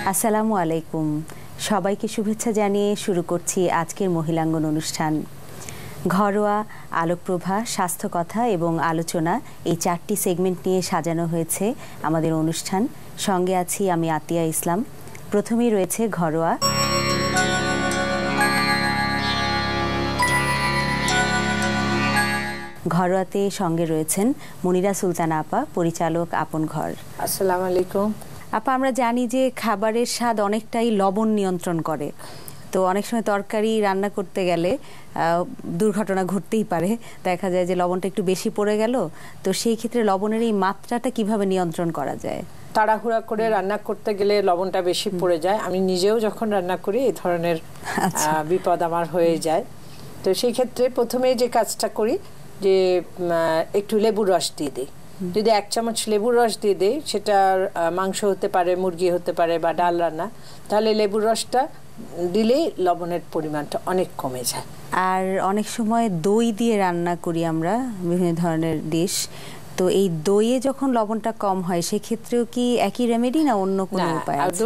আসসালামু আলাইকুম, সবাইকে শুভেচ্ছা জানিয়ে শুরু করছি আজকের মহিলাঙ্গন অনুষ্ঠান। ঘরোয়া, আলোকপ্রভা, স্বাস্থ্য কথা এবং আলোচনা এই 4টি সেগমেন্ট নিয়ে সাজানো হয়েছে আমাদের অনুষ্ঠান। সঙ্গে আছি আমি আতিয়া ইসলাম। প্রথমেই রয়েছে ঘরোয়া। ঘরোয়াতে সঙ্গে রয়েছেন মনিরা সুলতানা আপা, পরিচালক আপন ঘর। আসসালামু আলাইকুম আপা, আমরা জানি যে খাবারের স্বাদ অনেকটাই লবণ নিয়ন্ত্রণ করে, তো অনেক সময় তরকারি রান্না করতে গেলে দুর্ঘটনা ঘটতেই পারে। দেখা যায় যে লবণটা একটু বেশি পড়ে গেল, তো সেই ক্ষেত্রে লবণের এই মাত্রাটা কিভাবে নিয়ন্ত্রণ করা যায়? তাড়াহুড়া করে রান্না করতে গেলে লবণটা বেশি পড়ে যায়। আমি নিজেও যখন রান্না করি এই ধরনের বিপদ আমার হয়ে যায়। তো সেই ক্ষেত্রে প্রথমে যে কাজটা করি যে একটু লেবুর রস দিয়ে দিই। যদি 1 চামচ লেবুর রস দিয়ে দেই, সেটা মাংস হতে পারে, মুরগি হতে পারে বা ডাল রান্না, তাহলে লেবুর রসটা দিলেই লবণের পরিমাণটা অনেক কমে যায়। আর অনেক সময় দই দিয়ে রান্না করি আমরা বিভিন্ন ধরনের ডিশ, তো এই দইয়ে যখন লবণটা কম হয় সেক্ষেত্রেও কি একই রেমেডি না অন্য কোনো উপায় আছে?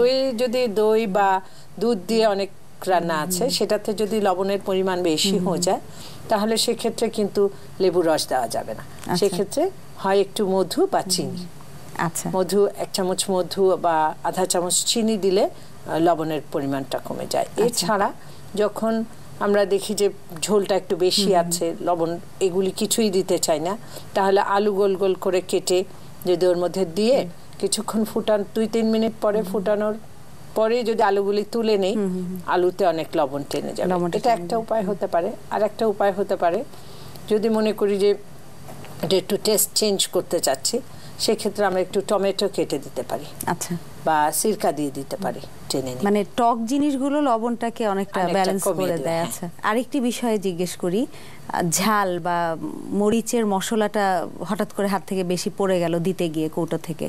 দই বা দুধ দিয়ে অনেক রান্না আছে, সেটাতে যদি লবণের পরিমাণ বেশি হয়ে যায় তাহলে সেক্ষেত্রে কিন্তু লেবুর রস দেওয়া যাবে না। সেক্ষেত্রে হয় একটু মধু বা চিনি। আচ্ছা, মধু 1 চামচ মধু বা আধা চামচ চিনি দিলে লবণের পরিমাণটা কমে যায়। এছাড়া যখন আমরা দেখি যে ঝোলটা একটু বেশি আছে, লবণ এগুলি কিছুই দিতে চাই না, তাহলে আলু গোল গোল করে কেটে যদি ওর মধ্যে দিয়ে কিছুক্ষণ 2-3 মিনিট পরে ফুটানোর পরে যদি আলুগুলি তুলে নেই, আলুতে অনেক লবণ টেনে যাবে। এটা একটা উপায় হতে পারে। আর একটা উপায় হতে পারে, যদি মনে করি যে এটা একটু টেস্ট চেঞ্জ করতে চাচ্ছি, সেক্ষেত্রে আমরা একটু টমেটো কেটে দিতে পারি। আচ্ছা, বা সিরকা দিয়ে দিতে পারি টেনে নিয়ে। মানে টক জিনিসগুলো লবণটাকে অনেকটা ব্যালেন্স করে দেয়। আচ্ছা, আরেকটি বিষয়ে জিজ্ঞেস করি, ঝাল বা মরিচের মশলাটা হঠাৎ করে হাত থেকে বেশি পড়ে গেল দিতে গিয়ে কৌটো থেকে,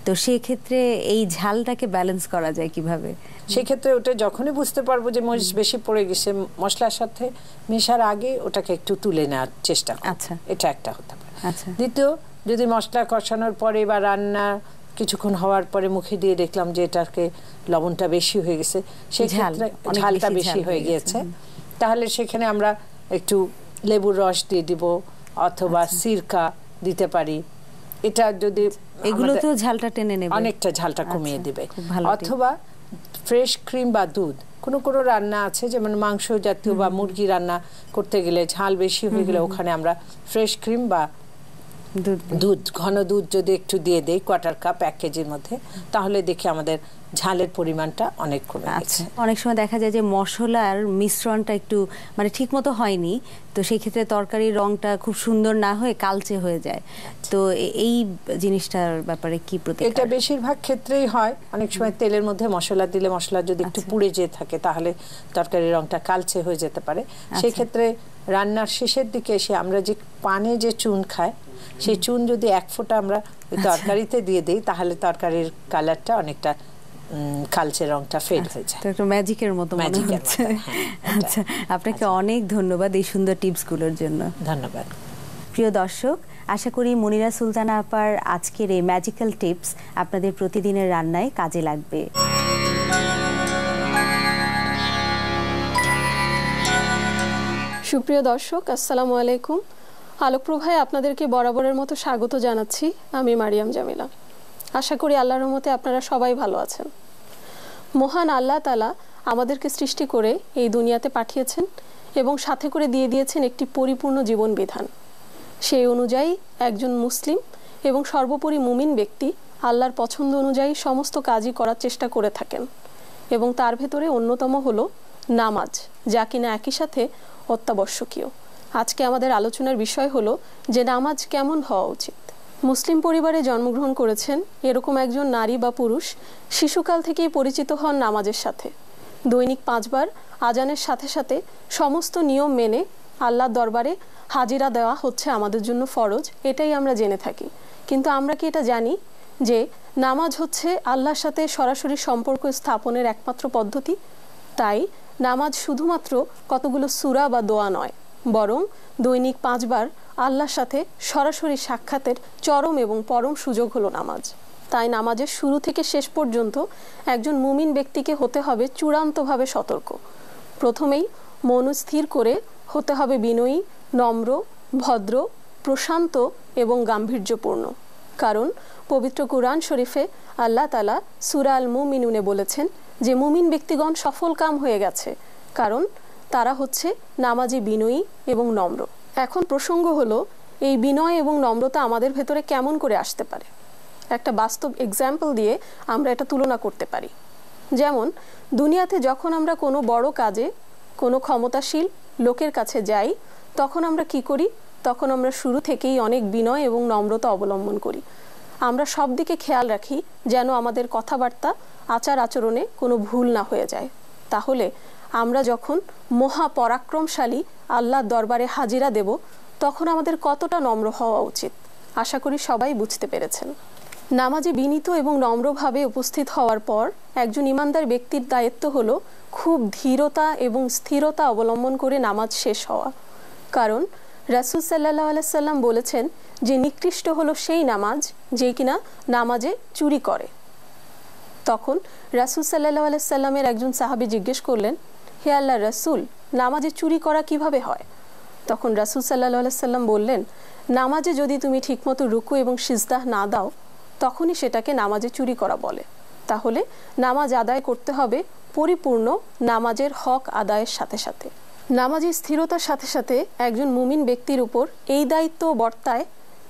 তো সেই ক্ষেত্রে এই ঝালটাকে ব্যালেন্স করা যায় কিভাবে? সেক্ষেত্রে ওটা যখনই বুঝতে পারবো যে মরিচ বেশি পড়ে গেছে, মশলার সাথে মেশার আগে ওটাকে একটু তুলে নেওয়ার চেষ্টা করব। আচ্ছা, এটা একটা হতে পারে। আচ্ছা, দ্বিতীয়, যদি মশলা কষানোর পরে বা রান্না কিছুক্ষণ হওয়ার পরে মুখে দিয়ে দেখলাম যে এটাকে লবণটা বেশি হয়ে গেছে, সেক্ষেত্রে ঝালটা বেশি হয়ে গিয়েছে, তাহলে সেখানে আমরা একটু লেবুর রস দিয়ে দিব অথবা সিরকা দিতে পারি। এটা যদি এগুলো তো ঝালটা টেনে নেবে, অনেকটা ঝালটা কমিয়ে দিবে। অথবা ফ্রেশ ক্রিম বা দুধ, কোনো কোনো রান্না আছে যেমন মাংস জাতীয় বা মুরগি রান্না করতে গেলে ঝাল বেশি হয়ে গেলে ওখানে আমরা ফ্রেশ ক্রিম বা দুধ, ঘন দুধ যদি একটু দিয়ে দেই 1/4 কাপ 1 কেজির মধ্যে, তাহলে দেখি আমাদের ঝালের পরিমাণটা অনেক কমে গেছে। অনেক সময় দেখা যায় যে মশলার মিশ্রণটা একটু মানে ঠিক মতো হয়নি, তো সেই ক্ষেত্রে তরকারির রংটা খুব সুন্দর না হয়ে কালচে হয়ে যায়। তো এই জিনিসটার ব্যাপারে কি প্রতিকার? এটা বেশিরভাগ ক্ষেত্রেই হয়। অনেক সময় তেলের মধ্যে মশলা দিলে মশলা যদি একটু পুড়ে যেয়ে থাকে তাহলে তরকারির রংটা কালচে হয়ে যেতে পারে। সেই ক্ষেত্রে রান্নার শেষের দিকে এসে আমরা যে পানে যে চুন খাই, সেই চুন যদি 1 ফোঁটা আমরা তরকারিতে দিয়ে দিই তাহলে তরকারির কালারটা অনেকটা কালচে রংটা ফেড হয়ে যায়। একটা ম্যাজিকের মতো মনে হচ্ছে। আচ্ছা, আপনাকে অনেক ধন্যবাদ এই সুন্দর টিপসগুলোর জন্য। ধন্যবাদ। প্রিয় দর্শক, আশা করি মনিরা সুলতানা আপার আজকের এই ম্যাজিক্যাল টিপস আপনাদের প্রতিদিনের রান্নায় কাজে লাগবে। সুপ্রিয় দর্শক, আসসালামু আলাইকুম। আলোকপ্রভায় আপনাদেরকে বরাবরের মতো স্বাগত জানাচ্ছি। আমি মারিয়াম জামিলা। আশা করি আল্লাহর রহমতে আপনারা সবাই ভালো আছেন। মহান আল্লাহ তাআলা আমাদেরকে সৃষ্টি করে এই দুনিয়াতে পাঠিয়েছেন এবং সাথে করে দিয়ে দিয়েছেন একটি পরিপূর্ণ জীবন বিধান। সেই অনুযায়ী একজন মুসলিম এবং সর্বোপরি মুমিন ব্যক্তি আল্লাহর পছন্দ অনুযায়ী সমস্ত কাজই করার চেষ্টা করে থাকেন, এবং তার ভেতরে অন্যতম হলো নামাজ, যা কিনা একই সাথে অত্যাবশ্যকীয়। আজকে আমাদের আলোচনার বিষয় হলো যে নামাজ কেমন হওয়া উচিত। মুসলিম পরিবারে জন্মগ্রহণ করেছেন এরকম একজন নারী বা পুরুষ শিশুকাল থেকেই পরিচিত হন নামাজের সাথে। দৈনিক 5 বার আজানের সাথে সাথে সমস্ত নিয়ম মেনে আল্লাহর দরবারে হাজিরা দেওয়া হচ্ছে আমাদের জন্য ফরজ, এটাই আমরা জেনে থাকি। কিন্তু আমরা কি এটা জানি যে নামাজ হচ্ছে আল্লাহর সাথে সরাসরি সম্পর্ক স্থাপনের একমাত্র পদ্ধতি? তাই নামাজ শুধুমাত্র কতগুলো সূরা বা দোয়া নয়, বরং দৈনিক 5 বার আল্লাহর সাথে সরাসরি সাক্ষাতের চরম এবং পরম সুযোগ হলো নামাজ। তাই নামাজের শুরু থেকে শেষ পর্যন্ত একজন মুমিন ব্যক্তিকে হতে হবে চূড়ান্তভাবে সতর্ক। প্রথমেই মনস্থির করে হতে হবে বিনয়ী, নম্র, ভদ্র, প্রশান্ত এবং গাম্ভীর্যপূর্ণ। কারণ পবিত্র কুরআন শরীফে আল্লাহ তাআলা সূরা আল মুমিনুনে বলেছেন যে মুমিন ব্যক্তিগণ সফল কাম হয়ে গেছে, কারণ তারা হচ্ছে নামাজি, বিনয়ী এবং নম্র। এখন প্রসঙ্গ হলো এই বিনয় এবং নম্রতা আমাদের ভেতরে কেমন করে আসতে পারে। একটা বাস্তব এক্সাম্পল দিয়ে আমরা এটা তুলনা করতে পারি। যেমন দুনিয়াতে যখন আমরা কোনো বড় কাজে কোনো ক্ষমতাশীল লোকের কাছে যাই, তখন আমরা কি করি? তখন আমরা শুরু থেকেই অনেক বিনয় এবং নম্রতা অবলম্বন করি। আমরা সব দিকে খেয়াল রাখি যেন আমাদের কথাবার্তা, আচার আচরণে কোনো ভুল না হয়ে যায়। তাহলে আমরা যখন মহাপরাক্রমশালী আল্লাহর দরবারে হাজিরা দেব, তখন আমাদের কতটা নম্র হওয়া উচিত। আশা করি সবাই বুঝতে পেরেছেন। নামাজে বিনীত এবং নম্রভাবে উপস্থিত হওয়ার পর একজন ইমানদার ব্যক্তির দায়িত্ব হলো খুব ধীরতা এবং স্থিরতা অবলম্বন করে নামাজ শেষ হওয়া। কারণ রাসূল সাল্লাল্লাহু আলাইহি সাল্লাম বলেছেন যে নিকৃষ্ট হলো সেই নামাজ যে কিনা নামাজে চুরি করে। তখন রাসূল সাল্লাল্লাহু আলাইহি সাল্লামের একজন সাহাবী জিজ্ঞেস করলেন, হে আল্লাহর রাসূল, নামাজে চুরি করা কিভাবে হয়? তখন রাসূল সাল্লাল্লাহু আলাইহি সাল্লাম বললেন, নামাজে যদি তুমি ঠিকমতো রুকু এবং সিজদা না দাও, তখনই সেটাকে নামাজে চুরি করা বলে। তাহলে নামাজ আদায় করতে হবে পরিপূর্ণ নামাজের হক আদায়ের সাথে সাথে। নামাজের স্থিরতার সাথে সাথে একজন মুমিন ব্যক্তির উপর এই দায়িত্ব বর্তায়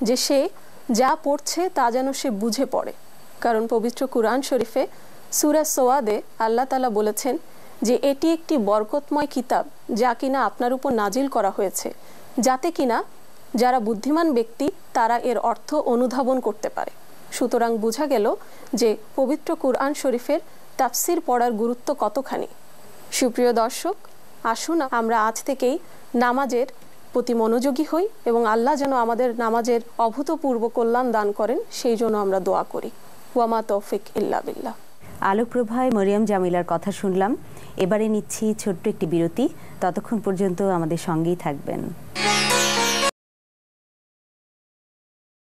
যে সে যা পড়ছে তা যেন সে বুঝে পড়ে। কারণ পবিত্র কুরআন শরীফে সূরা সোয়াদে আল্লাহ তাআলা বলেছেন যে এটি একটি বরকতময় কিতাব যা কিনা আপনার উপর নাজিল করা হয়েছে, যাতে কিনা যারা বুদ্ধিমান ব্যক্তি তারা এর অর্থ অনুধাবন করতে পারে। সুতরাং বোঝা গেল যে পবিত্র কুরআন শরীফের তাফসির পড়ার গুরুত্ব কতখানি। সুপ্রিয় দর্শক, আসুন আমরা আজ থেকেই নামাজের প্রতি মনোযোগী হই এবং আল্লাহ যেন আমাদের নামাজের অভূতপূর্ব কল্যাণ দান করেন, সেই জন্য আমরা দোয়া করি। ওয়ামা তৌফিক ইল্লা বিল্লাহ। আলোকপ্রভায় মরিয়ম জামিলার কথা শুনলাম। এবারে নিচ্ছি ছোট্ট একটি বিরতি। ততক্ষণ পর্যন্ত আমাদের সঙ্গেই থাকবেন।